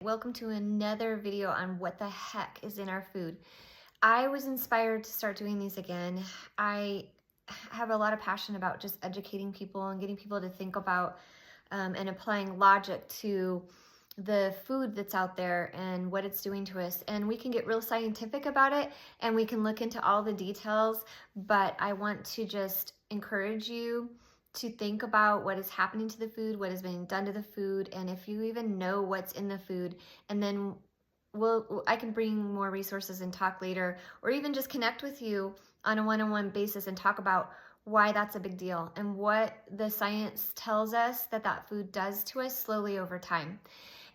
Welcome to another video on what the heck is in our food. I was inspired to start doing these again. I have a lot of passion about just educating people and getting people to think about and applying logic to the food that's out there and what it's doing to us. And we can get real scientific about it and we can look into all the details, but I want to just encourage you to think about what is happening to the food, what is being done to the food, and if you even know what's in the food, and then I can bring more resources and talk later, or even just connect with you on a one-on-one basis and talk about why that's a big deal and what the science tells us that food does to us slowly over time.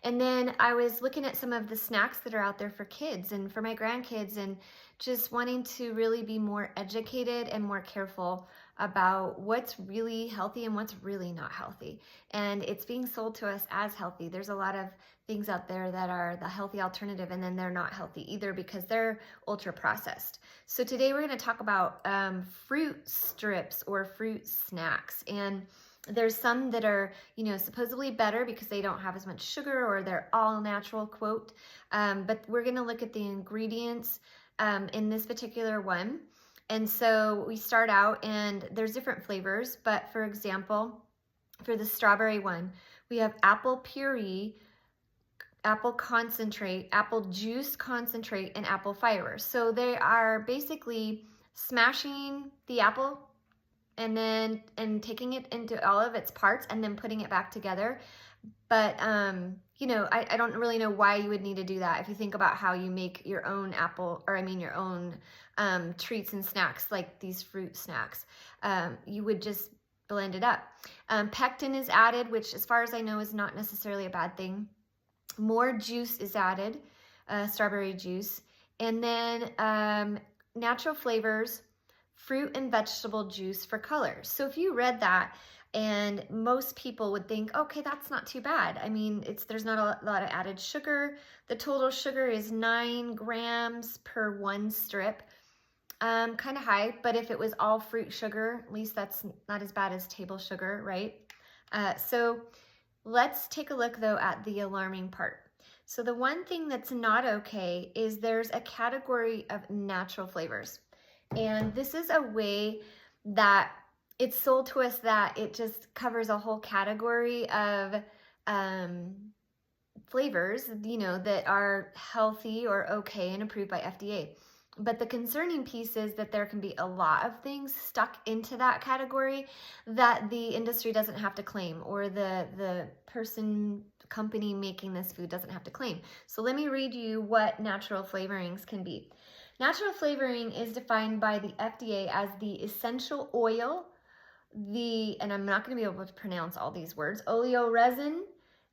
And then I was looking at some of the snacks that are out there for kids and for my grandkids, and just wanting to really be more educated and more careful about what's really healthy and what's really not healthy. And it's being sold to us as healthy. There's a lot of things out there that are the healthy alternative, and then they're not healthy either because they're ultra processed. So today we're going to talk about fruit strips or fruit snacks. And there's some that are, supposedly better because they don't have as much sugar or they're all natural, quote. But we're going to look at the ingredients in this particular one. And so we start out, and there's different flavors. But for example, for the strawberry one, we have apple puree, apple concentrate, apple juice concentrate, and apple fiber. So they are basically smashing the apple and taking it into all of its parts and then putting it back together. But, I don't really know why you would need to do that. If you think about how you make your own your own treats and snacks, like these fruit snacks, you would just blend it up. Pectin is added, which as far as I know is not necessarily a bad thing. More juice is added, strawberry juice. And then natural flavors, fruit and vegetable juice for color. So if you read that, and most people would think, okay, that's not too bad. I mean, there's not a lot of added sugar. The total sugar is 9 grams per one strip. Kind of high, but if it was all fruit sugar, at least that's not as bad as table sugar, right? So let's take a look though at the alarming part. So the one thing that's not okay is there's a category of natural flavors. And this is a way that it's sold to us that it just covers a whole category of flavors, that are healthy or okay and approved by FDA. But the concerning piece is that there can be a lot of things stuck into that category that the industry doesn't have to claim, or the company making this food doesn't have to claim. So let me read you what natural flavorings can be. Natural flavoring is defined by the FDA as the essential oil, and I'm not going to be able to pronounce all these words, oleoresin,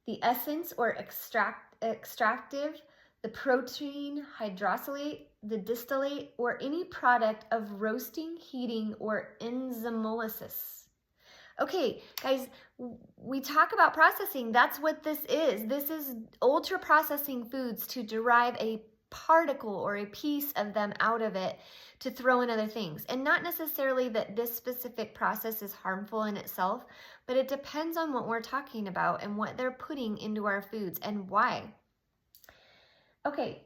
the essence or extractive, the protein hydrolysate, the distillate, or any product of roasting, heating, or enzymolysis. Okay, guys, we talk about processing. That's what this is. This is ultra processing foods to derive a particle or a piece of them out of it to throw in other things. And not necessarily that this specific process is harmful in itself, but it depends on what we're talking about and what they're putting into our foods and why. Okay,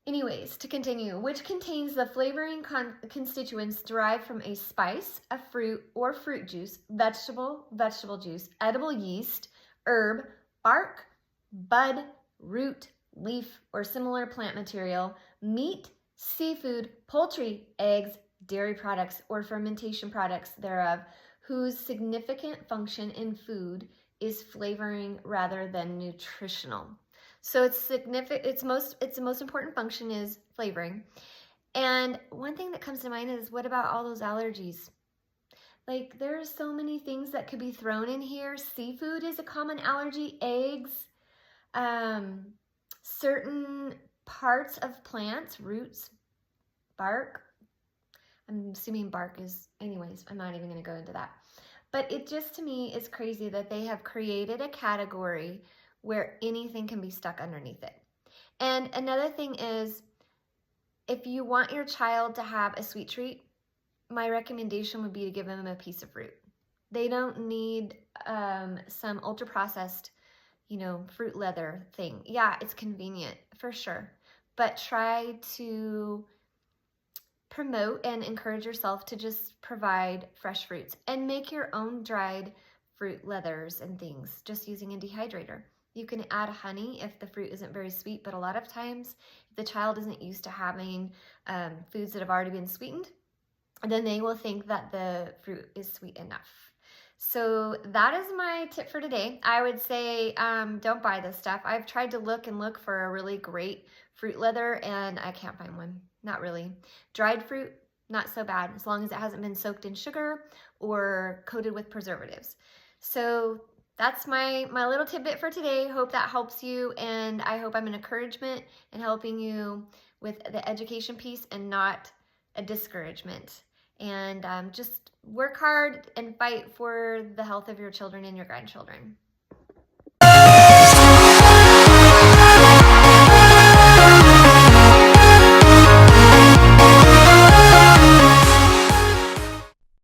anyways, to continue, which contains the flavoring constituents derived from a spice, a fruit or fruit juice, vegetable juice, edible yeast, herb, bark, bud, root, leaf, or similar plant material, meat, seafood, poultry, eggs, dairy products, or fermentation products thereof, whose significant function in food is flavoring rather than nutritional. So it's significant. Its most important function is flavoring. And one thing that comes to mind is, what about all those allergies? Like, there are so many things that could be thrown in here. Seafood is a common allergy. Eggs, certain parts of plants, roots, bark. I'm assuming bark is, anyways, I'm not even going to go into that. But it just, to me, is crazy that they have created a category where anything can be stuck underneath it. And another thing is, if you want your child to have a sweet treat, my recommendation would be to give them a piece of fruit. They don't need some ultra processed fruit leather thing. Yeah, it's convenient for sure, but try to promote and encourage yourself to just provide fresh fruits and make your own dried fruit leathers and things just using a dehydrator. You can add honey if the fruit isn't very sweet, but a lot of times if the child isn't used to having foods that have already been sweetened, then they will think that the fruit is sweet enough. So that is my tip for today. I would say don't buy this stuff. I've tried to look for a really great fruit leather and I can't find one. Not really. Dried fruit, not so bad, as long as it hasn't been soaked in sugar or coated with preservatives. So that's my little tidbit for today. Hope that helps you, and I hope I'm an encouragement in helping you with the education piece and not a discouragement. And just work hard and fight for the health of your children and your grandchildren.